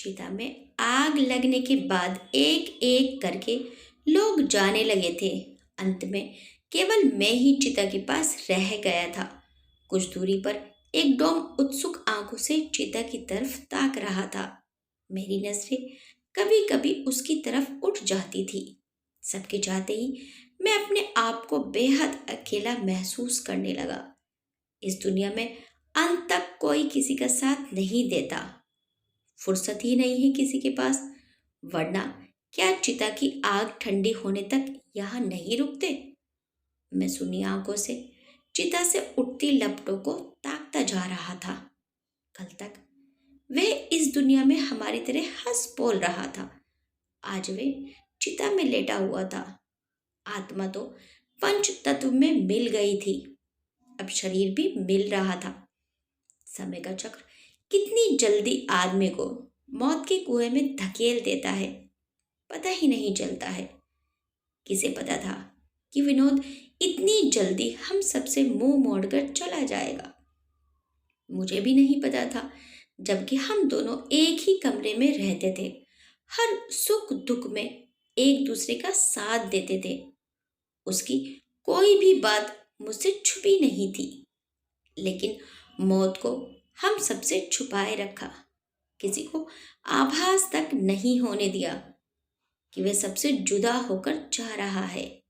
चिता में आग लगने के बाद एक एक करके लोग जाने लगे थे। अंत में केवल मैं ही चिता के पास रह गया था। कुछ दूरी पर एक डोम उत्सुक आंखों से चिता की तरफ ताक रहा था। मेरी नजरें कभी कभी उसकी तरफ उठ जाती थी। सबके जाते ही मैं अपने आप को बेहद अकेला महसूस करने लगा। इस दुनिया में अंत तक कोई किसी का साथ नहीं देता। फुर्सत ही नहीं है किसी के पास। वरना क्या चिता की आग ठंडी होने तक यहाँ नहीं रुकते। मैं सुनी आंखों से चिता से उठती लपटों को ताकता जा रहा था। कल तक वह इस दुनिया में हमारी तरह हंस बोल रहा था। आज वे चिता में लेटा हुआ था। आत्मा तो पंच तत्व में मिल गई थी। अब शरीर भी मिल रहा था। समय का चक्र कितनी जल्दी आदमी को मौत के कुएं में धकेल देता है, पता ही नहीं चलता है। किसे पता था कि विनोद इतनी जल्दी हम सबसे मुंह मोड़कर चला जाएगा। मुझे भी नहीं पता था, जबकि हम दोनों एक ही कमरे में रहते थे। हर सुख दुख में एक दूसरे का साथ देते थे। उसकी कोई भी बात मुझसे छुपी नहीं थी। लेकिन मौत को हम सबसे छुपाए रखा। किसी को आभास तक नहीं होने दिया कि वह सबसे जुदा होकर जा रहा है।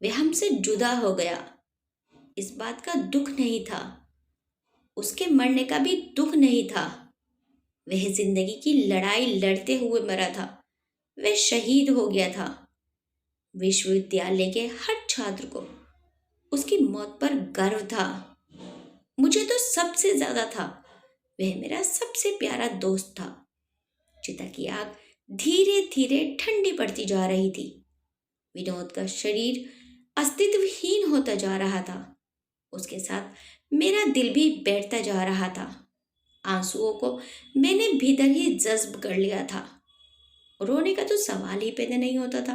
वह हमसे जुदा हो गया। इस बात का दुख नहीं था। उसके मरने का भी दुख नहीं था। वह जिंदगी की लड़ाई लड़ते हुए मरा था। वह शहीद हो गया था। विश्वविद्यालय के हर छात्र को उसकी मौत पर गर्व था। मुझे तो सबसे ज्यादा था। वह मेरा सबसे प्यारा दोस्त था। चिता की आग धीरे धीरे ठंडी पड़ती जा रही थी। विनोद का शरीर अस्तित्वहीन होता जा रहा था। उसके साथ मेरा दिल भी बैठता जा रहा था। आंसुओं को मैंने भीतर ही जज्ब कर लिया था। रोने का तो सवाल ही पैदा नहीं होता था।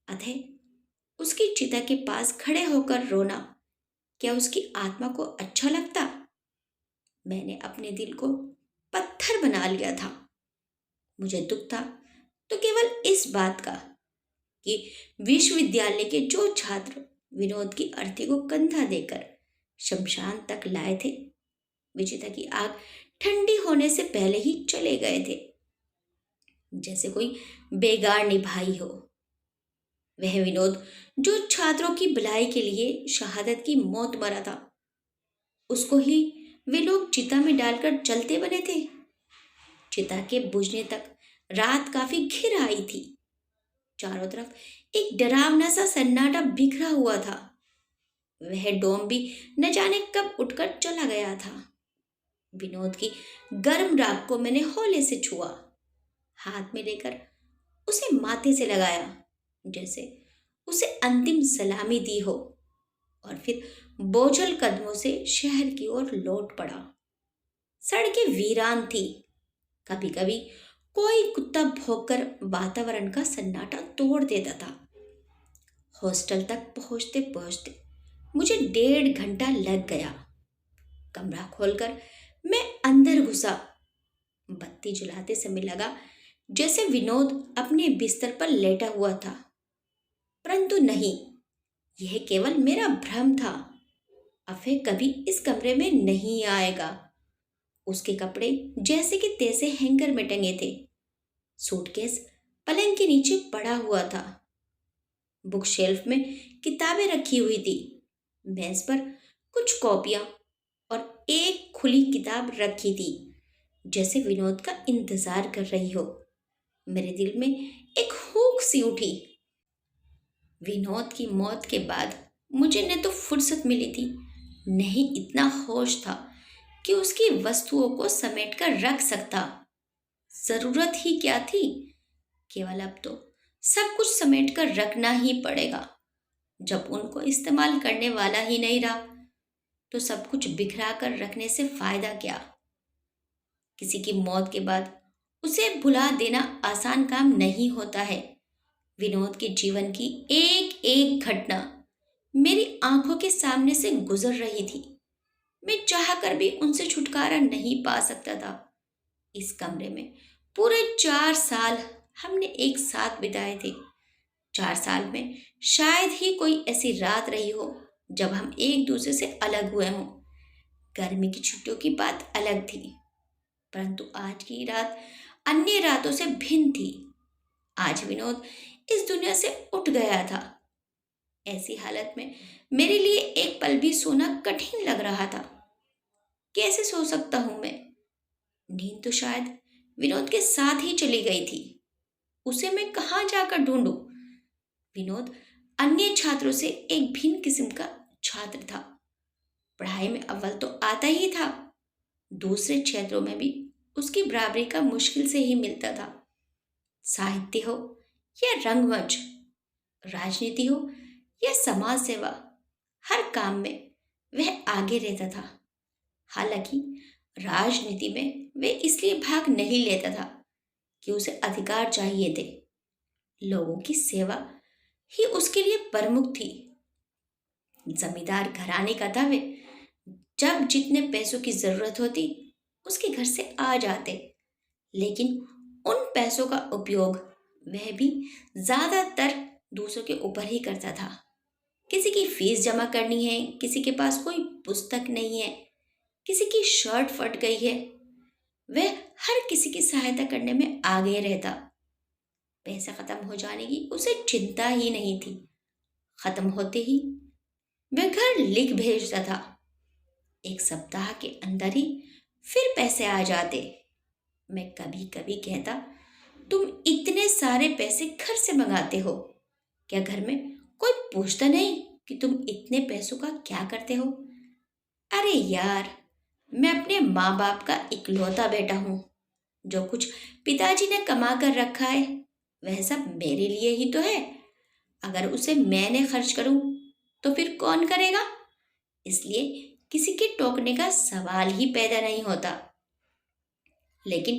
अतः उसकी चिता के पास खड़े होकर रोना क्या उसकी आत्मा को अच्छा लगता। मैंने अपने दिल को पत्थर बना लिया था। मुझे दुख था तो केवल इस बात का कि विश्वविद्यालय के जो छात्र विनोद की अर्थी को कंधा देकर शमशान तक लाए थे, विचिता की आग ठंडी होने से पहले ही चले गए थे। जैसे कोई बेगार निभाई हो। वह विनोद जो छात्रों की भलाई के लिए शहादत की मौत मरा था, उसको ही वे लोग चिता में डालकर चलते बने थे। चिता के बुझने तक रात काफी घिर आई थी। चारों तरफ एक डरावना सा सन्नाटा बिखरा हुआ था। वह डोम भी न जाने कब उठकर चला गया था। विनोद की गर्म राख को मैंने हौले से छुआ, हाथ में लेकर उसे माथे से लगाया, जैसे उसे अंतिम सलामी दी हो, और फिर बोझल कदमों से शहर की ओर लौट पड़ा। सड़कें वीरान थी। कभी कभी कोई कुत्ता भौंककर वातावरण का सन्नाटा तोड़ देता था। हॉस्टल तक पहुंचते पहुंचते मुझे 1.5 घंटा लग गया। कमरा खोलकर मैं अंदर घुसा। बत्ती जलाते समय लगा जैसे विनोद अपने बिस्तर पर लेटा हुआ था। परंतु नहीं, यह केवल मेरा भ्रम था। अब वह कभी इस कमरे में नहीं आएगा। उसके कपड़े जैसे कि तैसे हैंगर में टंगे थे। सूटकेस पलंग के नीचे पड़ा हुआ था। बुक शेल्फ में किताबें रखी हुई थी। मेज पर कुछ कॉपियां और एक खुली किताब रखी थी, जैसे विनोद का इंतजार कर रही हो। मेरे दिल में एक हुक सी उठी। विनोद की मौत के बाद मुझे न तो फुर्सत मिली थी, न ही इतना होश था कि उसकी वस्तुओं को समेट कर रख सकता। जरूरत ही क्या थी। केवल अब तो सब कुछ समेट कर रखना ही पड़ेगा। जब उनको इस्तेमाल करने वाला ही नहीं रहा, तो सब कुछ बिखरा कर रखने से फायदा क्या। किसी की मौत के बाद उसे भुला देना आसान काम नहीं होता है। विनोद के जीवन की एक एक घटना मेरी आंखों के सामने से गुजर रही थी। मैं चाह कर भी उनसे छुटकारा नहीं पा सकता था। इस कमरे में पूरे 4 साल हमने एक साथ बिताए थे। 4 साल में शायद ही कोई ऐसी रात रही हो जब हम एक दूसरे से अलग हुए हों। गर्मी की छुट्टियों की बात अलग थी, परंतु आज की रात अन्य रातों से भिन्न थी। आज विनोद इस दुनिया से उठ गया था। ऐसी हालत में मेरे लिए एक पल भी सोना कठिन लग रहा था। कैसे सो सकता हूं मैं? नींद तो शायद विनोद के साथ ही चली गई थी। उसे मैं कहाँ जाकर ढूंढूं? विनोद अन्य छात्रों से एक भिन्न किस्म का छात्र था। पढ़ाई में अव्वल तो आता ही था, दूसरे क्षेत्रों में भी उसकी बराबरी का मुश्किल से ही मिलता था। साहित्य हो या रंगमंच, राजनीति हो या समाज सेवा, हर काम में वह आगे रहता था। हालांकि राजनीति में वह इसलिए भाग नहीं लेता था कि उसे अधिकार चाहिए थे। लोगों की सेवा ही उसके लिए प्रमुख थी। जमींदार घराने का था वे। जब जितने पैसों की जरूरत होती उसके घर से आ जाते, लेकिन उन पैसों का उपयोग वह भी ज्यादातर दूसरों के ऊपर ही करता था। किसी की फीस जमा करनी है, किसी के पास कोई पुस्तक नहीं है, किसी की शर्ट फट गई है, वह हर किसी की सहायता करने में आगे रहता। पैसा खत्म हो जाने की उसे चिंता ही नहीं थी। खत्म होते ही वह घर लिख भेजता था। एक सप्ताह के अंदर ही फिर पैसे आ जाते। मैं कभी कभी कहता, तुम इतने सारे पैसे घर से मंगाते हो, क्या घर में कोई पूछता नहीं कि तुम इतने पैसों का क्या करते हो? अरे यार, मैं अपने माँ बाप का इकलौता बेटा हूँ। जो कुछ पिताजी ने कमा कर रखा है वह सब मेरे लिए ही तो है। अगर उसे मैंने खर्च करूं तो फिर कौन करेगा? इसलिए किसी के टोकने का सवाल ही पैदा नहीं होता। लेकिन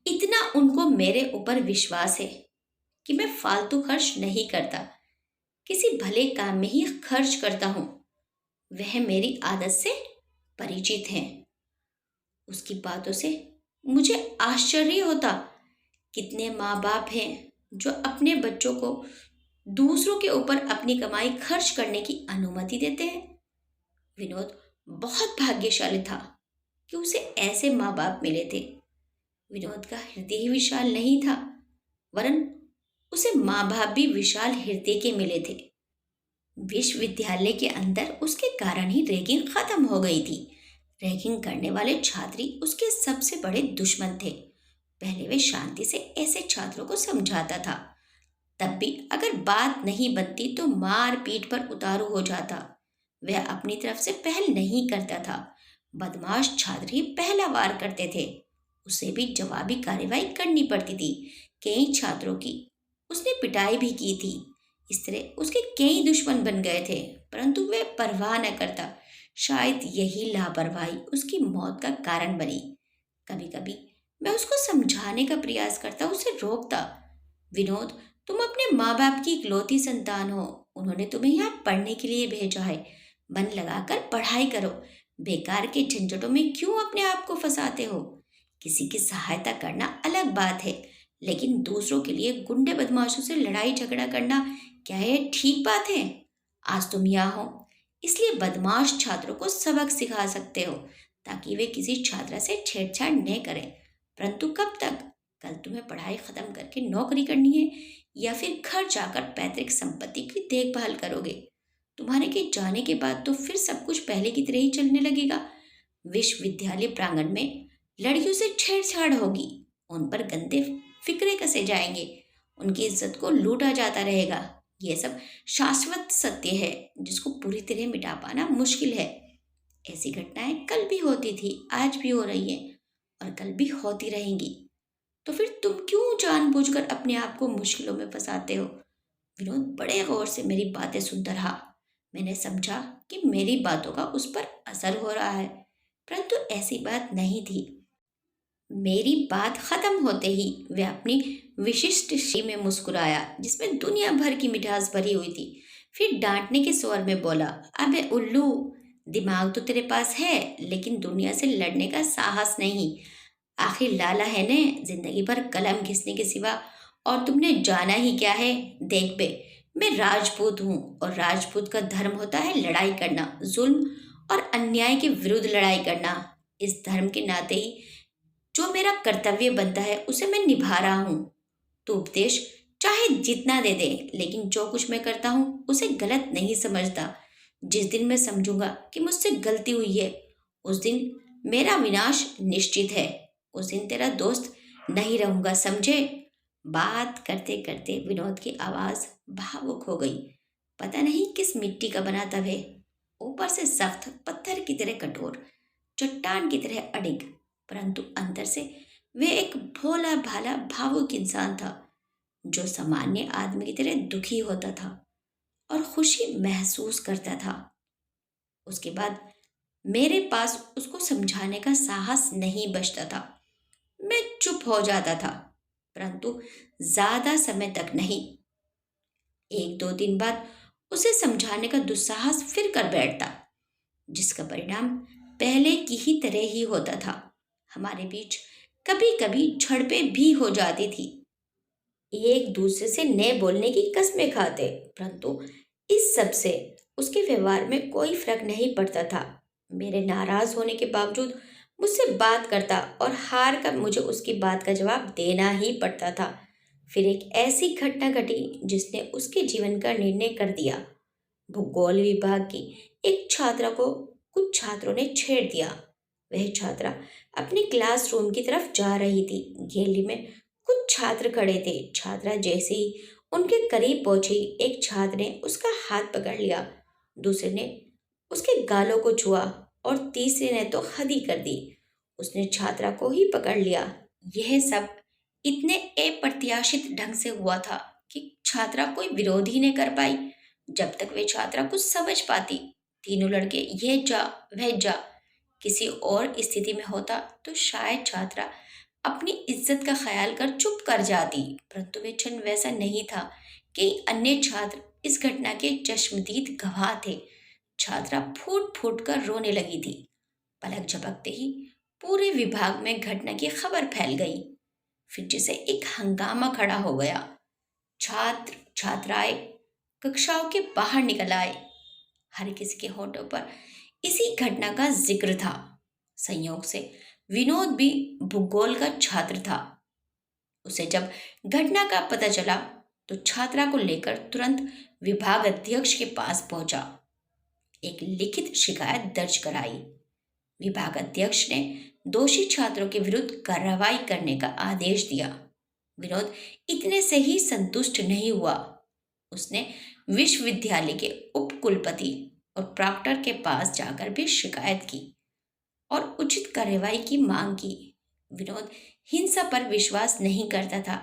इतना उनको मेरे ऊपर विश्वास है कि मैं फालतू खर्च नहीं करता, किसी भले काम में ही खर्च करता हूँ। वह मेरी आदत से परिचित हैं। उसकी बातों से मुझे आश्चर्य होता। कितने माँ बाप हैं जो अपने बच्चों को दूसरों के ऊपर अपनी कमाई खर्च करने की अनुमति देते हैं। विनोद बहुत भाग्यशाली था कि उसे ऐसे माँ बाप मिले थे। विनोद का हृदय ही विशाल नहीं था, वरन उसे माँ बाप भी विशाल हृदय के मिले थे। विश्वविद्यालय के अंदर उसके कारण ही रैगिंग खत्म हो गई थी। रैगिंग करने वाले छात्र ही उसके सबसे बड़े दुश्मन थे। पहले वे शांति से ऐसे छात्रों को समझाता था, तब भी अगर बात नहीं बनती तो मार पीट पर उतारू हो जाता। वह अपनी तरफ से पहल नहीं करता था। बदमाश छात्र ही पहला वार करते थे। उसे भी जवाबी कार्रवाई करनी पड़ती थी। कई छात्रों की उसने पिटाई भी की थी। इस तरह उसके कई दुश्मन बन गए थे, परंतु वह परवाह न करता। शायद यही लापरवाही उसकी मौत का कारण बनी। कभी कभी मैं उसको समझाने का प्रयास करता, उसे रोकता। विनोद, तुम अपने माँ बाप की इकलौती संतान हो। उन्होंने तुम्हें यहाँ पढ़ने के लिए भेजा है। मन लगाकर पढ़ाई करो। बेकार के झंझटों में क्यों अपने आप को फंसाते हो? किसी की सहायता करना अलग बात है, लेकिन दूसरों के लिए गुंडे बदमाशों से लड़ाई झगड़ा करना क्या यह ठीक बात है? आज तुम यहाँ हो, इसलिए बदमाश छात्रों को सबक सिखा सकते हो ताकि वे किसी छात्रा से छेड़छाड़ न करें। परंतु कब तक? कल तुम्हें पढ़ाई खत्म करके नौकरी करनी है या फिर घर जाकर पैतृक संपत्ति की देखभाल करोगे? तुम्हारे के जाने के बाद तो फिर सब कुछ पहले की तरह ही चलने लगेगा। विश्वविद्यालय प्रांगण में लड़कियों से छेड़छाड़ होगी, उन पर गंदे फिक्रे कसे जाएंगे, उनकी इज्जत को लूटा जाता रहेगा। यह सब शाश्वत सत्य है जिसको पूरी तरह मिटा पाना मुश्किल है। ऐसी घटनाएं कल भी होती थी, आज भी हो रही है और कल भी होती रहेंगी। तो फिर तुम क्यों जानबूझकर अपने आप को मुश्किलों में फंसाते हो? विनोद बड़े गौर से मेरी बातें सुनता रहा। मैंने समझा कि मेरी बातों का उस पर असर हो रहा है, परंतु ऐसी बात नहीं थी। मेरी बात खत्म होते ही वह अपनी विशिष्ट शी में मुस्कुराया जिसमें दुनिया भर की मिठास भरी हुई थी। फिर डांटने के स्वर में बोला, अबे उल्लू, दिमाग तो तेरे पास है लेकिन दुनिया से लड़ने का साहस नहीं। आखिर लाला है ने जिंदगी भर कलम घिसने के सिवा और तुमने जाना ही क्या है। देख बे, मैं राजपूत हूँ और राजपूत का धर्म होता है लड़ाई करना, जुल्म और अन्याय के विरुद्ध लड़ाई करना। इस धर्म के नाते ही जो मेरा कर्तव्य बनता है उसे मैं निभा रहा हूँ। तो उपदेश चाहे जितना दे दे, लेकिन जो कुछ मैं करता हूँ उसे गलत नहीं समझता। जिस दिन मैं समझूंगा कि मुझसे गलती हुई है, उस दिन मेरा विनाश निश्चित है। उस दिन तेरा दोस्त नहीं रहूंगा, समझे। बात करते करते विनोद की आवाज भावुक हो गई। पता नहीं किस मिट्टी का बना था वह, ऊपर से सख्त, पत्थर की तरह कठोर, चट्टान की तरह अडिग, परंतु अंदर से वे एक भोला भाला भावुक इंसान था जो सामान्य आदमी की तरह दुखी होता था और खुशी महसूस करता था। उसके बाद मेरे पास उसको समझाने का साहस नहीं बचता था। मैं चुप हो जाता था, परंतु ज्यादा समय तक नहीं। एक दो दिन बाद उसे समझाने का दुस्साहस फिर कर बैठता, जिसका परिणाम पहले की ही तरह ही होता था। हमारे बीच कभी कभी झड़पें भी हो जाती थी, एक दूसरे से न बोलने की कस्में खाते, परंतु इस सब से उसके व्यवहार में कोई फर्क नहीं पड़ता था। मेरे नाराज होने के बावजूद मुझसे बात करता और हार कर मुझे उसकी बात का जवाब देना ही पड़ता था। फिर एक ऐसी घटना घटी जिसने उसके जीवन का निर्णय कर दिया। भूगोल विभाग की एक छात्रा को कुछ छात्रों ने छेड़ दिया। वह छात्रा अपने क्लासरूम की तरफ जा रही थी। गैलरी में कुछ छात्र खड़े थे। छात्रा जैसे ही उनके करीब पहुंची, एक छात्र ने उसका हाथ पकड़ लिया, दूसरे ने उसके गालों को छुआ और तीसरे ने तो हद ही कर दी, उसने छात्रा को ही पकड़ लिया। यह सब इतने अप्रत्याशित ढंग से हुआ था कि छात्रा कोई विरोध ही नहीं कर पाई। जब तक वे छात्रा कुछ समझ पाती, तीनों लड़के यह जा वह जा। किसी और स्थिति में होता तो शायद छात्रा अपनी इज्जत का ख्याल कर चुप कर जाती, परंतु वे क्षण वैसा नहीं था। कई अन्य छात्र इस घटना के चश्मदीद गवाह थे। छात्रा फूट फूट कर रोने लगी थी। पलक झपकते ही पूरे विभाग में घटना की खबर फैल गई। फिर जैसे एक हंगामा खड़ा हो गया। छात्र छात्राएं कक्षाओं के बाहर निकल आए। हर किसी के होठों पर इसी घटना का जिक्र था। संयोग से विनोद भी भूगोल का छात्र था। उसे जब घटना का पता चला तो छात्रा को लेकर तुरंत विभाग अध्यक्ष के पास पहुंचा। एक लिखित शिकायत दर्ज कराई। विभाग अध्यक्ष ने दोषी छात्रों के विरुद्ध कार्रवाई करने का आदेश दिया। विनोद इतने से ही संतुष्ट नहीं हुआ। उसने विश्वविद्यालय के उपकुलपति और प्रॉक्टर के पास जाकर भी शिकायत की और उचित कार्रवाई की मांग की। विनोद हिंसा पर विश्वास नहीं करता था,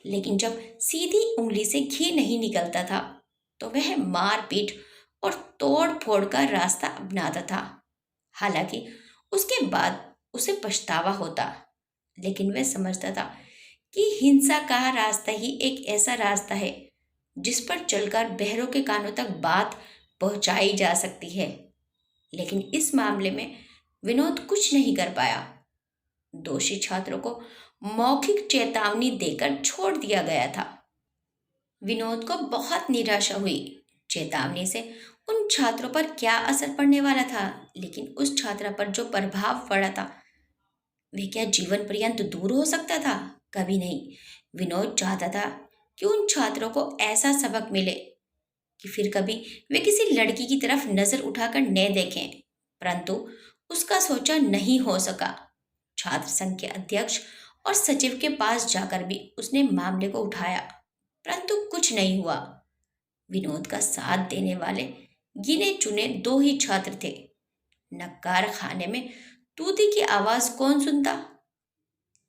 लेकिन जब सीधी उंगली से घी नहीं निकलता था तो वह मारपीट और तोड़ फोड़ का रास्ता अपनाता था। हालांकि उसके बाद उसे पछतावा होता, लेकिन वह समझता था कि हिंसा का रास्ता ही एक ऐसा रास्ता है जिस पर चलकर बहरों के कानों तक बात पहुंचाई जा सकती है। लेकिन इस मामले में विनोद कुछ नहीं कर पाया। दोषी छात्रों को मौखिक चेतावनी देकर छोड़ दिया गया था। विनोद को बहुत निराशा हुई। चेतावनी से उन छात्रों पर क्या असर पड़ने वाला था, लेकिन उस छात्रा पर जो प्रभाव पड़ा था वे क्या जीवन पर्यंत दूर हो सकता था? कभी नहीं। विनोद चाहता था कि उन छात्रों को ऐसा सबक मिले कि फिर कभी वे किसी लड़की की तरफ नजर उठाकर न देखें, परंतु उसका सोचा नहीं हो सका। छात्र संघ के अध्यक्ष और सचिव के पास जाकर भी उसने मामले को उठाया, परंतु कुछ नहीं हुआ। विनोद का साथ देने वाले गिने चुने दो ही छात्र थे। नक्कार खाने में तूती की आवाज कौन सुनता?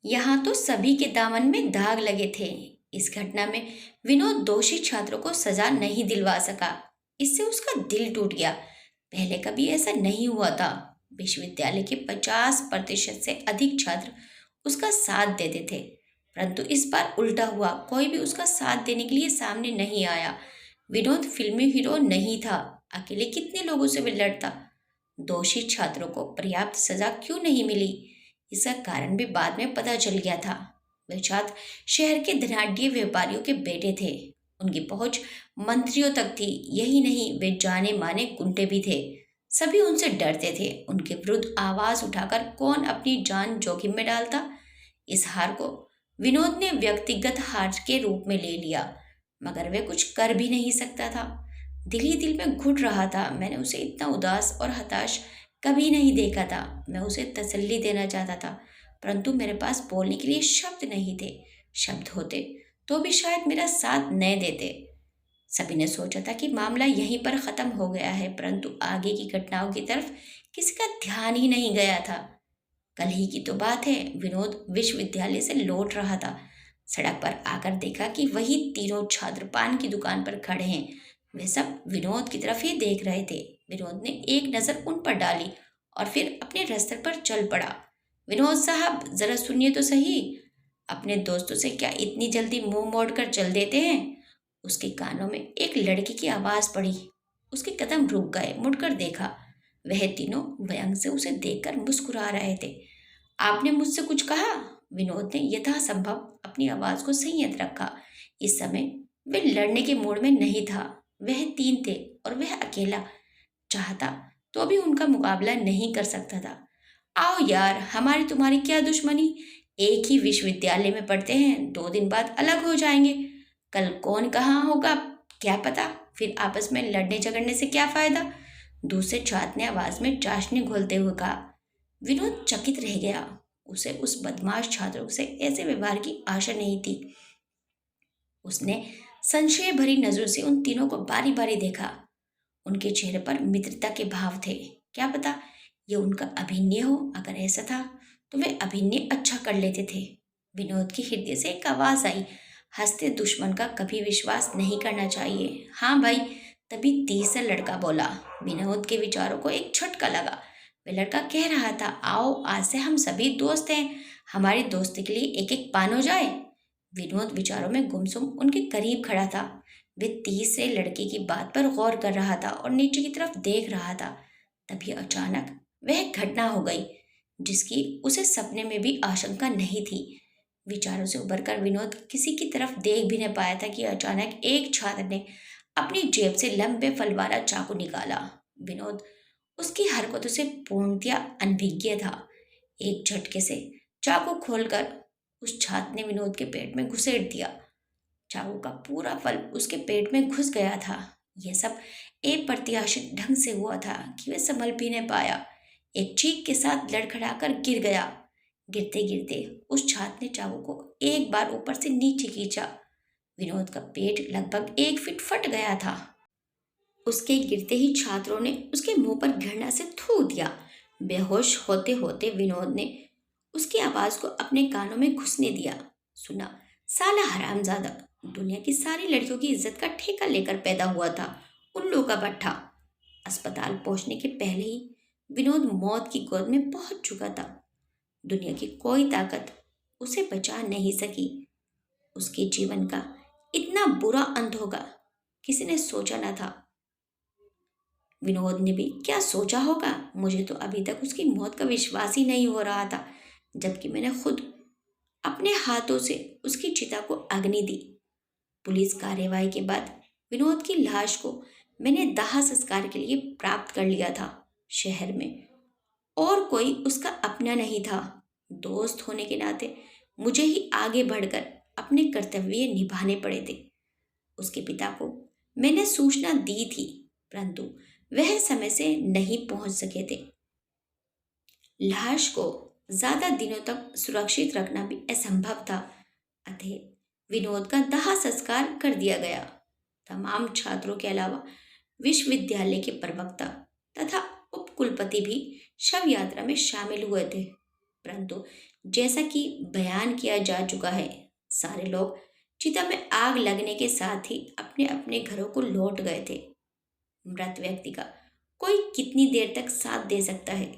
यहाँ तो सभी के दामन में दाग लगे थे। इस घटना में विनोद दोषी छात्रों को सजा नहीं दिलवा सका। इससे उसका दिल टूट गया। पहले कभी ऐसा नहीं हुआ था। विश्वविद्यालय के 50% से अधिक छात्र उसका साथ देते थे, परंतु इस बार उल्टा हुआ। कोई भी उसका साथ देने के लिए सामने नहीं आया। विनोद फिल्मी हीरो नहीं था। अकेले कितने लोगों से वे लड़ता। दोषी छात्रों को पर्याप्त सजा क्यों नहीं मिली? इसका कारण भी बाद में पता चल गया था। वे छात्र शहर के धनाढ्य व्यापारियों के बेटे थे। उनकी पहुंच मंत्रियों तक थी। यही नहीं, वे जाने माने गुंडे भी थे। सभी उनसे डरते थे। उनके विरुद्ध आवाज उठाकर कौन अपनी जान जोखिम में डालता। इस हार को विनोद ने व्यक्तिगत हार के रूप में ले लिया, मगर वे कुछ कर भी नहीं सकता था। दिल ही दिल में घुट रहा था। मैंने उसे इतना उदास और हताश कभी नहीं देखा था। मैं उसे तसल्ली देना चाहता था, परंतु मेरे पास बोलने के लिए शब्द नहीं थे। शब्द होते तो भी शायद मेरा साथ न देते। सभी ने सोचा था कि मामला यहीं पर खत्म हो गया है, परंतु आगे की घटनाओं की तरफ किसी का ध्यान ही नहीं गया था। कल ही की तो बात है, विनोद विश्वविद्यालय से लौट रहा था। सड़क पर आकर देखा कि वही तीनों छात्र पान की दुकान पर खड़े हैं। वे सब विनोद की तरफ ही देख रहे थे। विनोद ने एक नज़र उन पर डाली और फिर अपने रास्ते पर चल पड़ा। विनोद साहब, जरा सुनिए तो सही। अपने दोस्तों से क्या इतनी जल्दी मुंह मोड़कर चल देते हैं? उसके कानों में एक लड़की की आवाज़ पड़ी। उसके कदम रुक गए। मुड़कर देखा, वह तीनों व्यंग से उसे देखकर मुस्कुरा रहे थे। आपने मुझसे कुछ कहा? विनोद ने यथासंभव अपनी आवाज़ को संयत रखा। इस समय वह लड़ने के मूड में नहीं था। वह तीन थे और वह अकेला। चाहता तो भी उनका मुकाबला नहीं कर सकता था। आओ यार, हमारी तुम्हारी क्या दुश्मनी। एक ही विश्वविद्यालय में पढ़ते हैं, 2 दिन बाद अलग हो जाएंगे। कल कौन कहाँ होगा क्या पता, फिर आपस में लड़ने झगड़ने से क्या फायदा। दूसरे छात्र ने आवाज में चाशनी घोलते हुए कहा। विनोद चकित रह गया। उसे उस बदमाश छात्रों से ऐसे व्यवहार की आशा नहीं थी। उसने संशय भरी नजरों से उन तीनों को बारी बारी देखा। उनके चेहरे पर मित्रता के भाव थे। क्या पता ये उनका अभिनय हो। अगर ऐसा था तो वे अभिनय अच्छा कर लेते थे। विनोद की हृदय से एक आवाज आई, हंसते दुश्मन का कभी विश्वास नहीं करना चाहिए। हाँ भाई, तभी तीसरा लड़का बोला। विनोद के विचारों को एक झटका लगा। वह लड़का कह रहा था, आओ आज से हम सभी दोस्त हैं, हमारी दोस्ती के लिए एक एक पान हो जाए। विनोद विचारों में गुमसुम उनके करीब खड़ा था। वे तीसरे लड़के की बात पर गौर कर रहा था और नीचे की तरफ देख रहा था। तभी अचानक वह घटना हो गई जिसकी उसे सपने में भी आशंका नहीं थी। विचारों से उबरकर विनोद किसी की तरफ देख भी न पाया था कि अचानक एक छात्र ने अपनी जेब से लंबे फल वाला चाकू निकाला। विनोद उसकी हरकतों से पूर्णतया अनभिज्ञ था। एक झटके से चाकू खोलकर उस छात्र ने विनोद के पेट में घुसेड़ दिया। चाकू का पूरा फल उसके पेट में घुस गया था। यह सब अप्रत्याशित ढंग से हुआ था कि वह संभल भी नहीं पाया। एक चीख के साथ लड़खड़ाकर गिर गया। गिरते गिरते उस छात्र ने चाकू को एक बार ऊपर से नीचे खींचा। विनोद का पेट लगभग 1 फीट फट गया था। उसके गिरते ही छात्रों ने उसके मुंह पर घृणा से थूक दिया। बेहोश होते होते विनोद ने उसकी आवाज को अपने कानों में घुसने दिया। सुना, साला हरामजादा, दुनिया की सारी लड़कियों की इज्जत का ठेका लेकर पैदा हुआ था, उल्लू का भट्ठा। अस्पताल पहुंचने के पहले ही विनोद मौत की गोद में पहुंच चुका था। दुनिया की कोई ताकत उसे बचा नहीं सकी। उसके जीवन का इतना बुरा अंत होगा किसी ने सोचा न था। विनोद ने भी क्या सोचा होगा। मुझे तो अभी तक उसकी मौत का विश्वास ही नहीं हो रहा था, जबकि मैंने खुद अपने हाथों से उसकी चिता को अग्नि दी। पुलिस कार्यवाही के बाद विनोद की लाश को मैंने दाह संस्कार के लिए प्राप्त कर लिया था। शहर में और कोई उसका अपना नहीं था। दोस्त होने के नाते मुझे ही आगे बढ़कर अपने कर्तव्य निभाने पड़े थे। उसके पिता को मैंने सूचना दी थी, परंतु वह समय से नहीं पहुंच सके थे। लाश को ज्यादा दिनों तक सुरक्षित रखना भी असंभव था। अतः विनोद का दाह संस्कार कर दिया गया। तमाम छात्रों के अलावा विश्वविद्यालय के प्रवक्ता तथा उपकुलपति भी शव यात्रा में शामिल हुए थे, परंतु जैसा कि बयान किया जा चुका है, सारे लोग चिता में आग लगने के साथ ही अपने अपने घरों को लौट गए थे। मृत व्यक्ति का कोई कितनी देर तक साथ दे सकता है।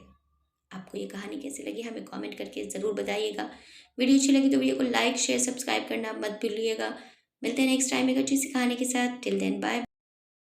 आपको ये कहानी कैसी लगी हमें कमेंट करके ज़रूर बताइएगा। वीडियो अच्छी लगी तो वीडियो को लाइक शेयर सब्सक्राइब करना मत भूलिएगा। मिलते हैं नेक्स्ट टाइम एक अच्छी सी कहानी के साथ। Till then bye.